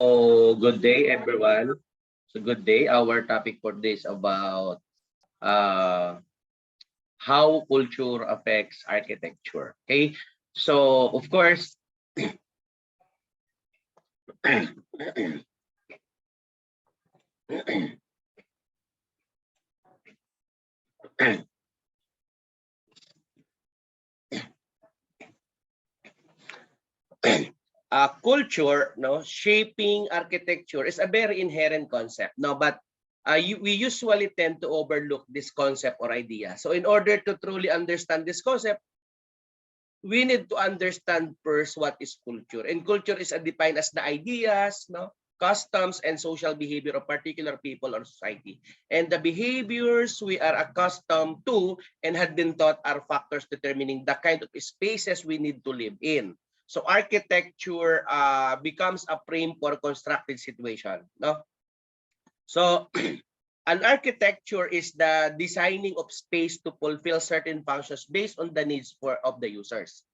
So good day, everyone. So good day. Our topic for this about uh, how culture affects architecture. Okay. So of course, culture, no, shaping architecture is a very inherent concept. No, but we usually tend to overlook this concept or idea. So in order to truly understand this concept, we need to understand first what is culture. And culture is defined as the ideas, no, customs, and social behavior of particular people or society. And the behaviors we are accustomed to and had been taught are factors determining the kind of spaces we need to live in. So architecture becomes a frame for constructed situation. No? So an architecture is the designing of space to fulfill certain functions based on the needs of the users.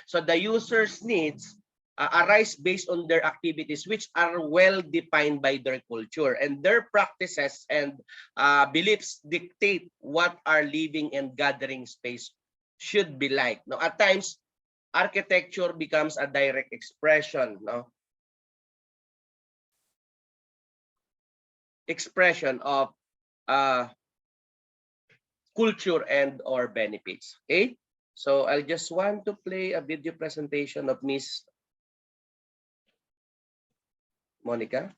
So the users' needs arise based on their activities, which are well defined by their culture, and their practices and beliefs dictate what our living and gathering space should be like. Now, at times, architecture becomes a direct expression, of uh, culture and or benefits. Okay, so I just want to play a video presentation of Miss Monica.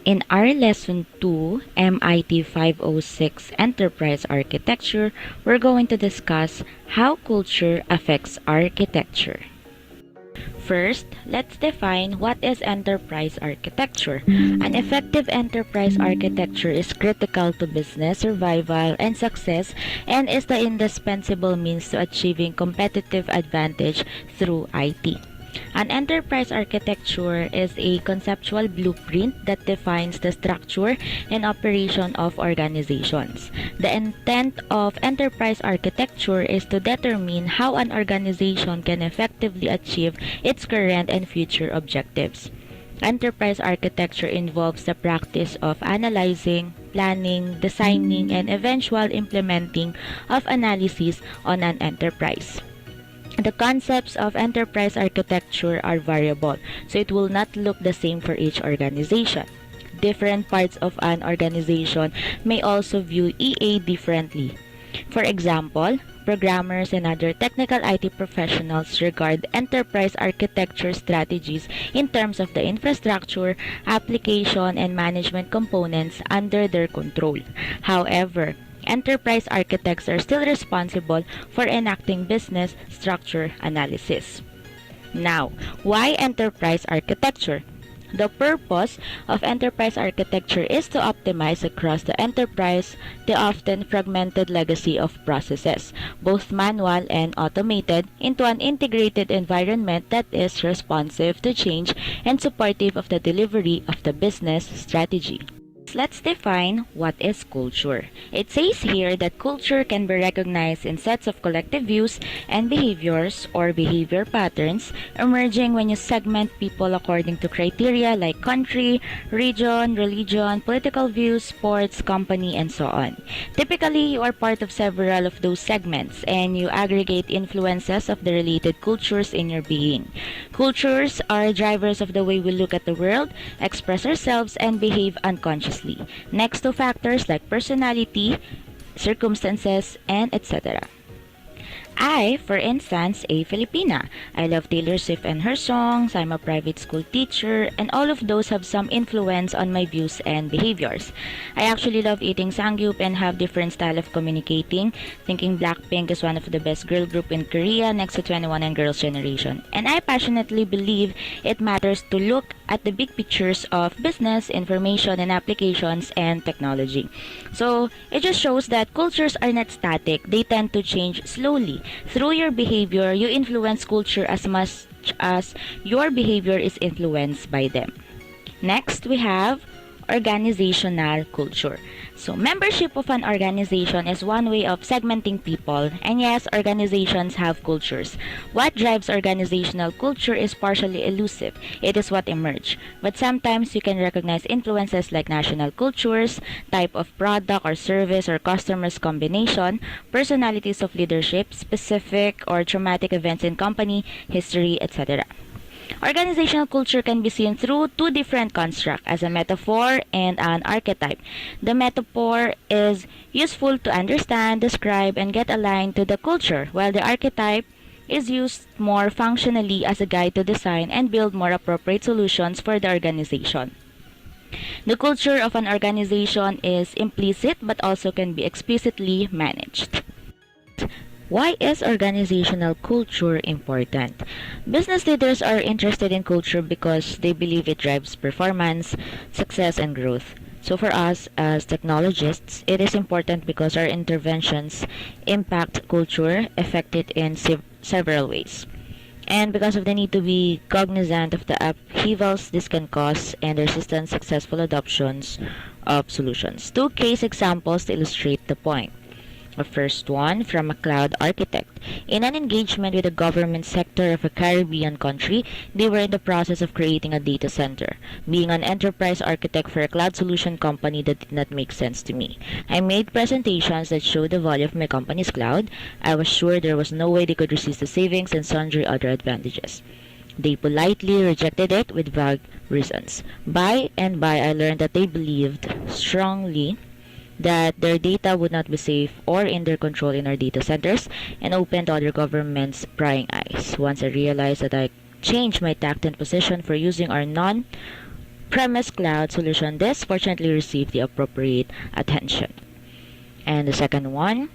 In our Lesson 2, MIT 506 Enterprise Architecture, we're going to discuss how culture affects architecture. First, let's define what is enterprise architecture. An effective enterprise architecture is critical to business survival and success and is the indispensable means to achieving competitive advantage through IT. An enterprise architecture is a conceptual blueprint that defines the structure and operation of organizations. The intent of enterprise architecture is to determine how an organization can effectively achieve its current and future objectives. Enterprise architecture involves the practice of analyzing, planning, designing, and eventual implementing of analyses on an enterprise. The concepts of enterprise architecture are variable, so it will not look the same for each organization. Different parts of an organization may also view EA differently. For example, programmers and other technical IT professionals regard enterprise architecture strategies in terms of the infrastructure, application, and management components under their control. However, enterprise architects are still responsible for enacting business structure analysis. Now, why enterprise architecture? The purpose of enterprise architecture is to optimize across the enterprise the often fragmented legacy of processes, both manual and automated, into an integrated environment that is responsive to change and supportive of the delivery of the business strategy. Let's define what is culture. It says here that culture can be recognized in sets of collective views and behaviors or behavior patterns emerging when you segment people according to criteria like country, region, religion, political views, sports, company, and so on. Typically, you are part of several of those segments and you aggregate influences of the related cultures in your being. Cultures are drivers of the way we look at the world, express ourselves, and behave unconsciously. Next to factors like personality, circumstances, and etc. I, for instance, a Filipina. I love Taylor Swift and her songs, I'm a private school teacher, and all of those have some influence on my views and behaviors. I actually love eating samgyup and have different style of communicating, thinking Blackpink is one of the best girl group in Korea next to 21 and Girls' Generation. And I passionately believe it matters to look at the big pictures of business, information, and applications and technology. So, it just shows that cultures are not static, they tend to change slowly. Through your behavior, you influence culture as much as your behavior is influenced by them. Next, we have organizational culture. So, membership of an organization is one way of segmenting people, and yes, organizations have cultures. What drives organizational culture is partially elusive. It is what emerged. But sometimes you can recognize influences like national cultures, type of product or service or customers combination, personalities of leadership, specific or traumatic events in company, history, etc. Organizational culture can be seen through two different constructs, as a metaphor and an archetype. The metaphor is useful to understand, describe, and get aligned to the culture, while the archetype is used more functionally as a guide to design and build more appropriate solutions for the organization. The culture of an organization is implicit but also can be explicitly managed. Why is organizational culture important? Business leaders are interested in culture because they believe it drives performance, success, and growth. So for us as technologists, it is important because our interventions impact culture, affect it in several ways. And because of the need to be cognizant of the upheavals this can cause and resistant successful adoptions of solutions. Two case examples to illustrate the point. The first one from a cloud architect. In an engagement with the government sector of a Caribbean country, they were in the process of creating a data center. Being an enterprise architect for a cloud solution company, that did not make sense to me. I made presentations that showed the value of my company's cloud. I was sure there was no way they could resist the savings and sundry other advantages. They politely rejected it with vague reasons. By and by, I learned that they believed strongly that their data would not be safe or in their control in our data centers, and opened other governments' prying eyes. Once I realized that I changed my tact and position for using our non-premise cloud solution, this fortunately received the appropriate attention. And the second one,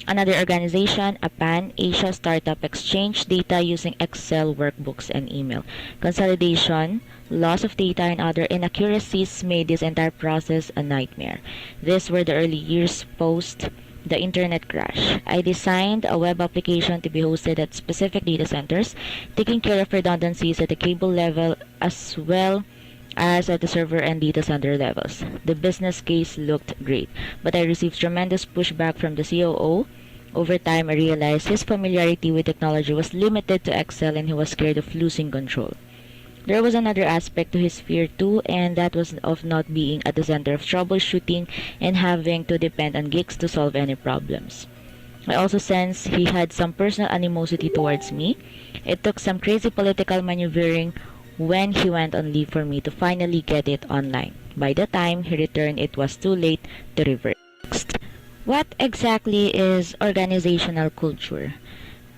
another organization, a Pan-Asia startup, exchanged data using Excel workbooks and email. Consolidation, loss of data, and other inaccuracies made this entire process a nightmare. These were the early years post the internet crash. I designed a web application to be hosted at specific data centers, taking care of redundancies at the cable level as well as at the server and data center levels. The business case looked great, but I received tremendous pushback from the COO. Over time, I realized his familiarity with technology was limited to Excel and he was scared of losing control. There was another aspect to his fear too, and that was of not being at the center of troubleshooting and having to depend on geeks to solve any problems. I also sensed he had some personal animosity towards me. It took some crazy political maneuvering when he went on leave for me to finally get it online. By the time he returned, it was too late to reverse. Next, what exactly is organizational culture?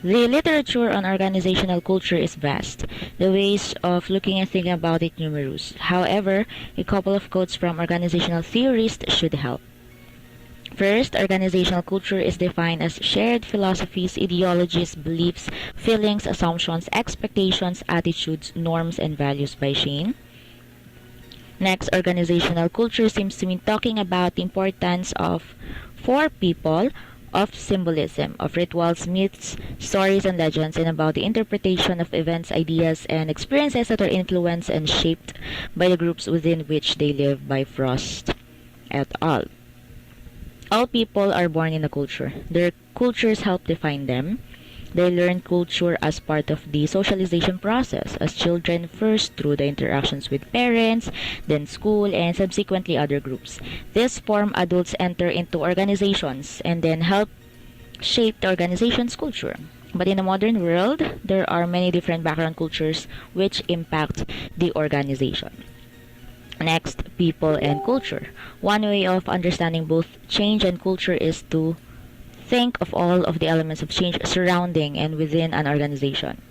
The literature on organizational culture is vast. The ways of looking and thinking about it numerous. However, a couple of quotes from organizational theorists should help. First, organizational culture is defined as shared philosophies, ideologies, beliefs, feelings, assumptions, expectations, attitudes, norms, and values by Shane. Next, organizational culture seems to mean talking about the importance of, for people, of symbolism, of rituals, myths, stories, and legends, and about the interpretation of events, ideas, and experiences that are influenced and shaped by the groups within which they live by Frost et al. All people are born in a culture. Their cultures help define them. They learn culture as part of the socialization process, as children first through the interactions with parents, then school, and subsequently other groups. This form adults enter into organizations and then help shape the organization's culture. But in the modern world, there are many different background cultures which impact the organization. Next, people and culture. One way of understanding both change and culture is to think of all of the elements of change surrounding and within an organization.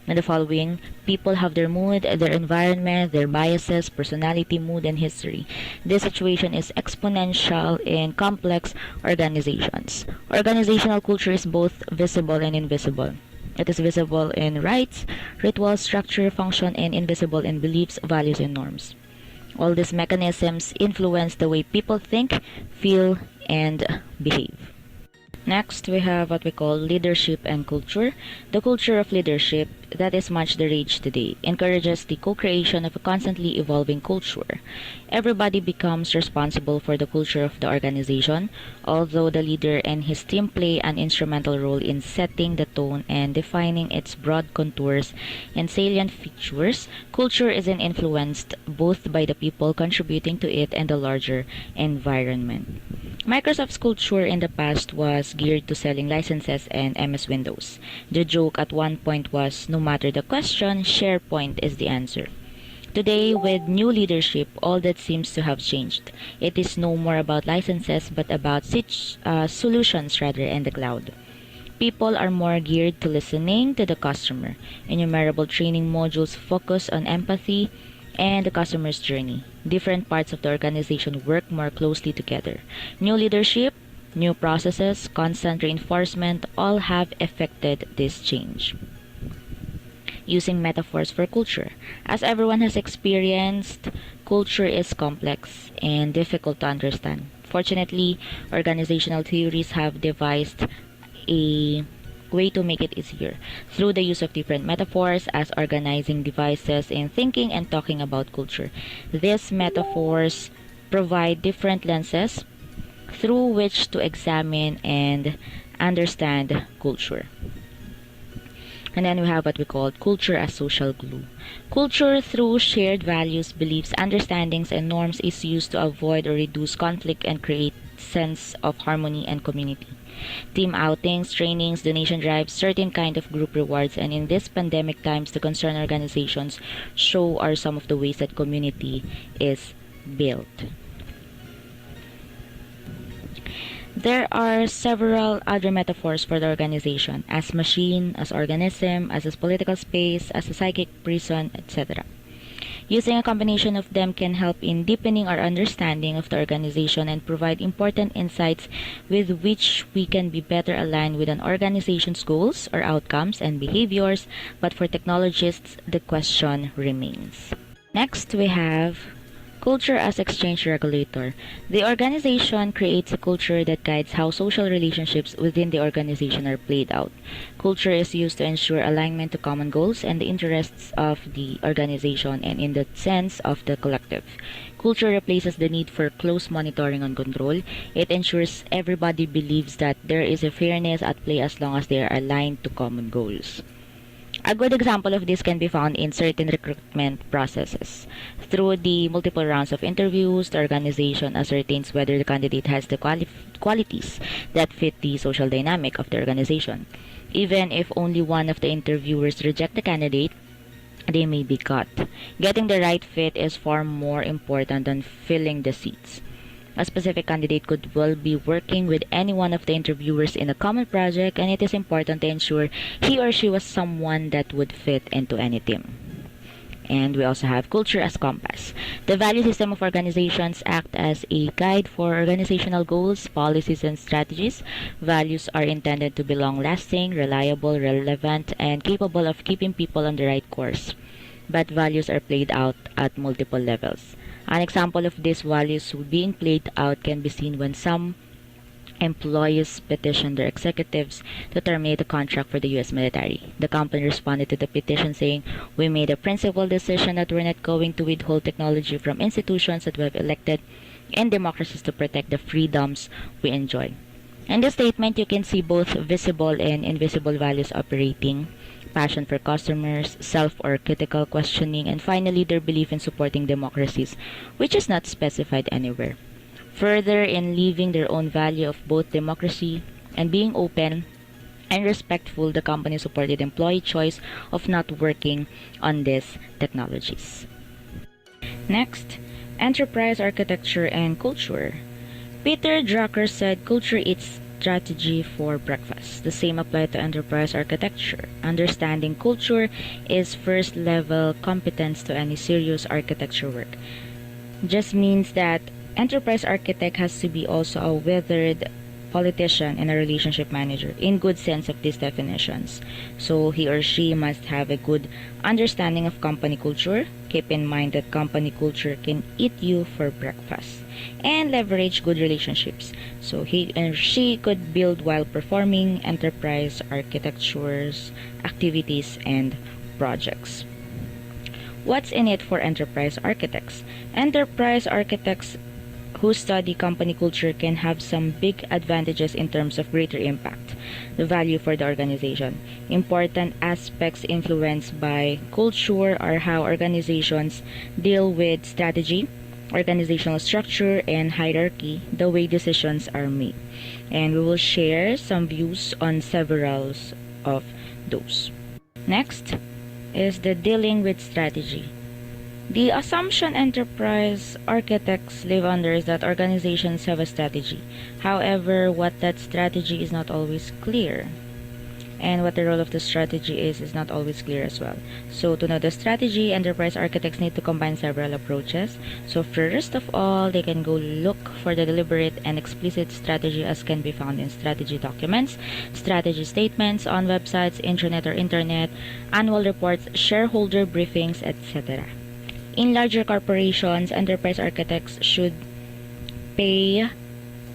In the following, people have their mood, their environment, their biases, personality, mood, and history. This situation is exponential in complex organizations. Organizational culture is both visible and invisible. It is visible in rites, rituals, structure, function, and invisible in beliefs, values, and norms. All these mechanisms influence the way people think, feel, and behave. Next, we have what we call leadership and culture. The culture of leadership that is much the rage today, encourages the co-creation of a constantly evolving culture. Everybody becomes responsible for the culture of the organization, although the leader and his team play an instrumental role in setting the tone and defining its broad contours and salient features. Culture is influenced both by the people contributing to it and the larger environment. Microsoft's culture in the past was geared to selling licenses and MS Windows. The joke at one point was no matter the question, SharePoint is the answer. Today, with new leadership, all that seems to have changed. It is no more about licenses but about solutions rather in the cloud. People are more geared to listening to the customer. Innumerable training modules focus on empathy and the customer's journey. Different parts of the organization work more closely together. New leadership, new processes, constant reinforcement all have affected this change. Using metaphors for culture. As everyone has experienced, culture is complex and difficult to understand. Fortunately, organizational theories have devised a way to make it easier through the use of different metaphors as organizing devices in thinking and talking about culture. These metaphors provide different lenses through which to examine and understand culture. And then we have what we call culture as social glue. Culture through shared values, beliefs, understandings, and norms is used to avoid or reduce conflict and create sense of harmony and community. Team outings, trainings, donation drives, certain kind of group rewards, and in this pandemic times, the concerned organizations show are some of the ways that community is built. There are several other metaphors for the organization, as machine, as organism, as a political space, as a psychic prison, etc. Using a combination of them can help in deepening our understanding of the organization and provide important insights with which we can be better aligned with an organization's goals or outcomes and behaviors, but for technologists, the question remains. Next, we have culture as exchange regulator. The organization creates a culture that guides how social relationships within the organization are played out. Culture is used to ensure alignment to common goals and the interests of the organization and in the sense of the collective. Culture replaces the need for close monitoring and control. It ensures everybody believes that there is a fairness at play as long as they are aligned to common goals. A good example of this can be found in certain recruitment processes. Through the multiple rounds of interviews, the organization ascertains whether the candidate has the qualities that fit the social dynamic of the organization. Even if only one of the interviewers reject the candidate, they may be cut. Getting the right fit is far more important than filling the seats. A specific candidate could well be working with any one of the interviewers in a common project, and it is important to ensure he or she was someone that would fit into any team. And we also have culture as compass. The value system of organizations act as a guide for organizational goals, policies, and strategies. Values are intended to be long-lasting, reliable, relevant, and capable of keeping people on the right course. But values are played out at multiple levels. An example of these values being played out can be seen when some employees petitioned their executives to terminate a contract for the U.S. military. The company responded to the petition saying, "We made a principled decision that we're not going to withhold technology from institutions that we have elected in democracies to protect the freedoms we enjoy." In this statement, you can see both visible and invisible values operating: passion for customers, self or critical questioning, and finally their belief in supporting democracies, which is not specified anywhere. Further, in leaving their own value of both democracy and being open and respectful, the company supported employee choice of not working on these technologies. Next, enterprise architecture and culture. Peter Drucker said culture eats strategy for breakfast. The same applies to enterprise architecture. Understanding culture is first level competence to any serious architecture work. Just means that enterprise architect has to be also a weathered politician and a relationship manager in good sense of these definitions. So he or she must have a good understanding of company culture. Keep in mind that company culture can eat you for breakfast, and leverage good relationships. So he or she could build while performing enterprise architectures, activities, and projects. What's in it for enterprise architects? Enterprise architects who study company culture can have some big advantages in terms of greater impact, the value for the organization. Important aspects influenced by culture are how organizations deal with strategy, organizational structure, and hierarchy, the way decisions are made. And we will share some views on several of those. Next is the dealing with strategy. The assumption enterprise architects live under is that organizations have a strategy. However, what that strategy is not always clear. And what the role of the strategy is not always clear as well. So to know the strategy, enterprise architects need to combine several approaches. So first of all, they can go look for the deliberate and explicit strategy as can be found in strategy documents, strategy statements on websites, intranet or internet, annual reports, shareholder briefings, etc. In larger corporations, enterprise architects should pay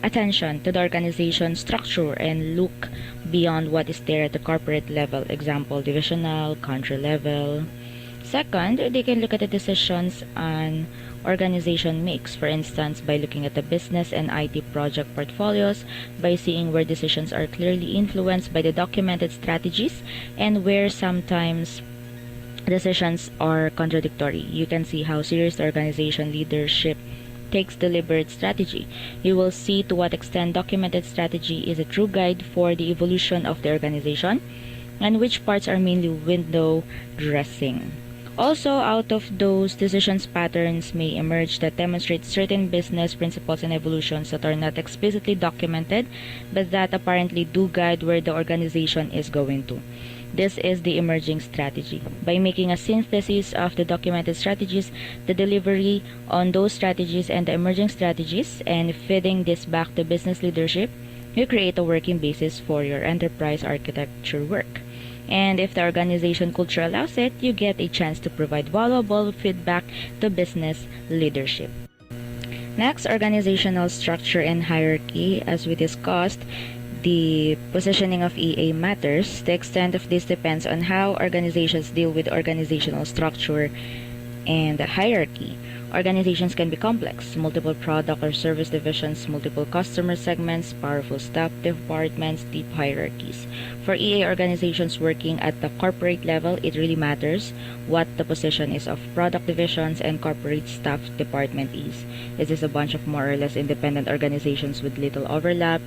attention to the organization structure and look beyond what is there at the corporate level, example, divisional, country level. Second, they can look at the decisions an organization makes, for instance, by looking at the business and IT project portfolios, by seeing where decisions are clearly influenced by the documented strategies and where sometimes decisions are contradictory. You can see how serious the organization leadership takes deliberate strategy. You will see to what extent documented strategy is a true guide for the evolution of the organization and which parts are mainly window dressing. Also, out of those decisions, patterns may emerge that demonstrate certain business principles and evolutions that are not explicitly documented but that apparently do guide where the organization is going to. This is the emerging strategy. By making a synthesis of the documented strategies, the delivery on those strategies and the emerging strategies, and feeding this back to business leadership, you create a working basis for your enterprise architecture work. And if the organization culture allows it, you get a chance to provide valuable feedback to business leadership. Next, organizational structure and hierarchy. As we discussed, the positioning of EA matters. The extent of this depends on how organizations deal with organizational structure and hierarchy. Organizations can be complex, multiple product or service divisions, multiple customer segments, powerful staff departments, deep hierarchies. For EA organizations working at the corporate level, it really matters what the position is of product divisions and corporate staff department is. Is this a bunch of more or less independent organizations with little overlap?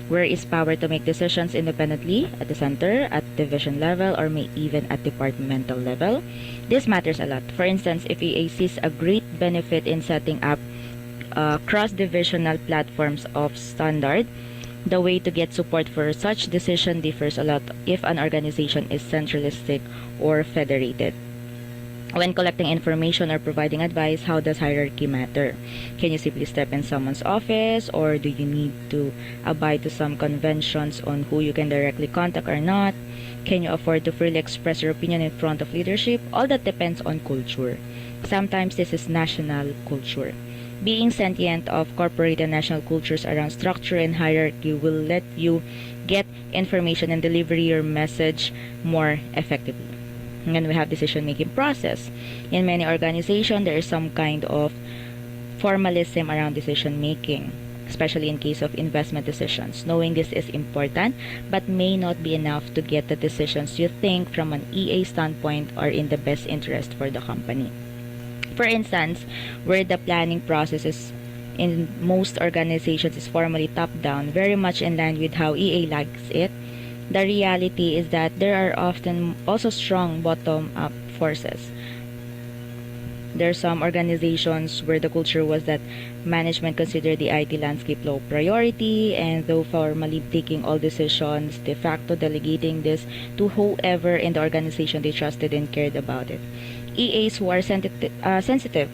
Where is power to make decisions independently? At the center, at division level, or may even at departmental level? This matters a lot. For instance, if EA sees a great benefit in setting up cross-divisional platforms of standard, the way to get support for such decision differs a lot if an organization is centralistic or federated. When collecting information or providing advice, how does hierarchy matter? Can you simply step in someone's office, or do you need to abide to some conventions on who you can directly contact or not? Can you afford to freely express your opinion in front of leadership? All that depends on culture. Sometimes this is national culture. Being sentient of corporate and national cultures around structure and hierarchy will let you get information and deliver your message more effectively. And then we have decision-making process. In many organizations, there is some kind of formalism around decision-making, especially in case of investment decisions. Knowing this is important, but may not be enough to get the decisions you think from an EA standpoint are in the best interest for the company. For instance, where the planning process is in most organizations is formally top-down, very much in line with how EA likes it, the reality is that there are often also strong bottom-up forces. There are some organizations where the culture was that management considered the IT landscape low priority, and though formally taking all decisions, de facto delegating this to whoever in the organization they trusted and cared about it. EAs who are sensitive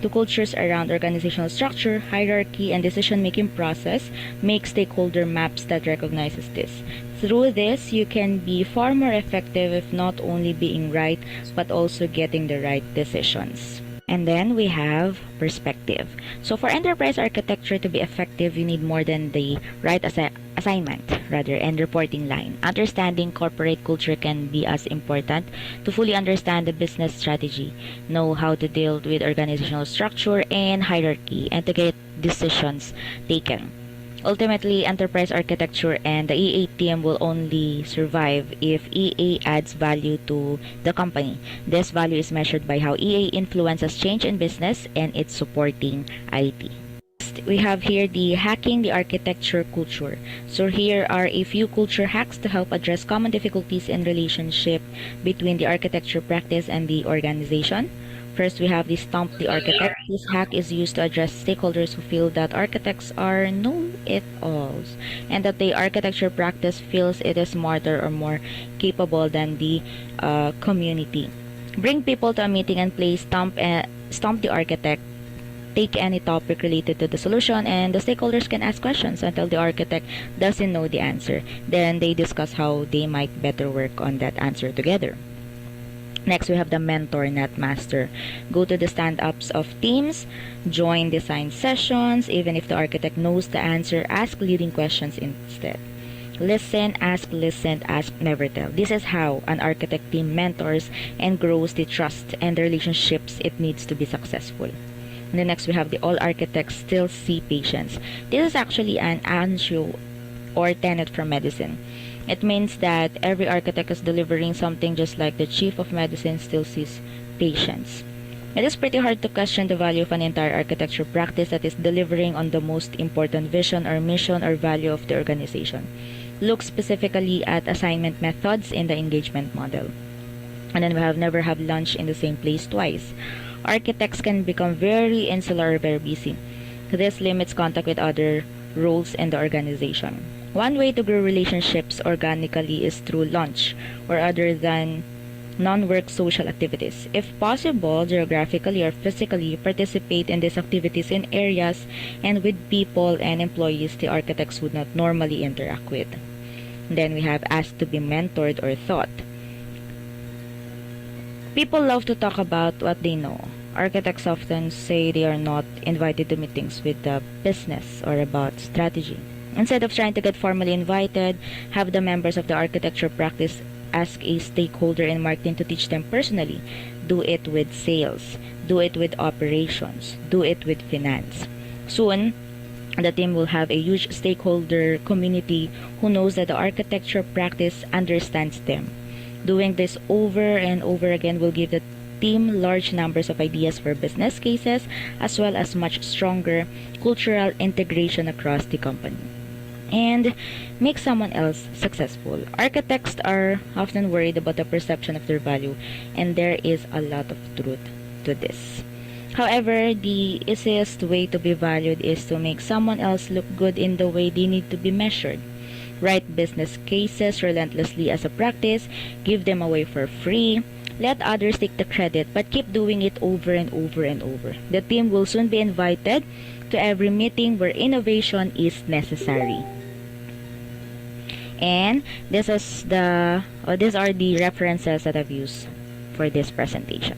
to cultures around organizational structure, hierarchy, and decision-making process make stakeholder maps that recognizes this. Through this, you can be far more effective if not only being right, but also getting the right decisions. And then we have perspective. So for enterprise architecture to be effective, you need more than the right assignment, rather, and reporting line. Understanding corporate culture can be as important to fully understand the business strategy, know how to deal with organizational structure and hierarchy, and to get decisions taken. Ultimately, enterprise architecture and the EA team will only survive if EA adds value to the company. This value is measured by how EA influences change in business and its supporting IT. Next, we have here the hacking the architecture culture. So here are a few culture hacks to help address common difficulties in relationship between the architecture practice and the organization. First, we have the Stomp the Architect. This hack is used to address stakeholders who feel that architects are know-it-alls and that the architecture practice feels it is smarter or more capable than the community. Bring people to a meeting and play Stomp the Architect. Take any topic related to the solution, and the stakeholders can ask questions until the architect doesn't know the answer. Then they discuss how they might better work on that answer together. Next, we have the mentor, not master. Go to the stand-ups of teams, join design sessions. Even if the architect knows the answer, ask leading questions instead. Listen, ask, never tell. This is how an architect team mentors and grows the trust and the relationships it needs to be successful. And then next, we have the all architects still see patients. This is actually an ansio or tenet from medicine. It means that every architect is delivering something just like the chief of medicine still sees patients. It is pretty hard to question the value of an entire architecture practice that is delivering on the most important vision or mission or value of the organization. Look specifically at assignment methods in the engagement model. And then we have never have lunch in the same place twice. Architects can become very insular or very busy. This limits contact with other roles in the organization. One way to grow relationships organically is through lunch or other than non-work social activities. If possible, geographically or physically participate in these activities in areas and with people and employees the architects would not normally interact with. Then we have asked to be mentored or taught. People love to talk about what they know. Architects often say they are not invited to meetings with the business or about strategy. Instead of trying to get formally invited, have the members of the architecture practice ask a stakeholder in marketing to teach them personally. Do it with sales. Do it with operations. Do it with finance. Soon, the team will have a huge stakeholder community who knows that the architecture practice understands them. Doing this over and over again will give the team large numbers of ideas for business cases as well as much stronger cultural integration across the company. And make someone else successful. Architects are often worried about the perception of their value, and there is a lot of truth to this. However, the easiest way to be valued is to make someone else look good in the way they need to be measured. Write business cases relentlessly as a practice, give them away for free, let others take the credit, but keep doing it over and over and over. The team will soon be invited to every meeting where innovation is necessary. And these are the references that I've used for this presentation.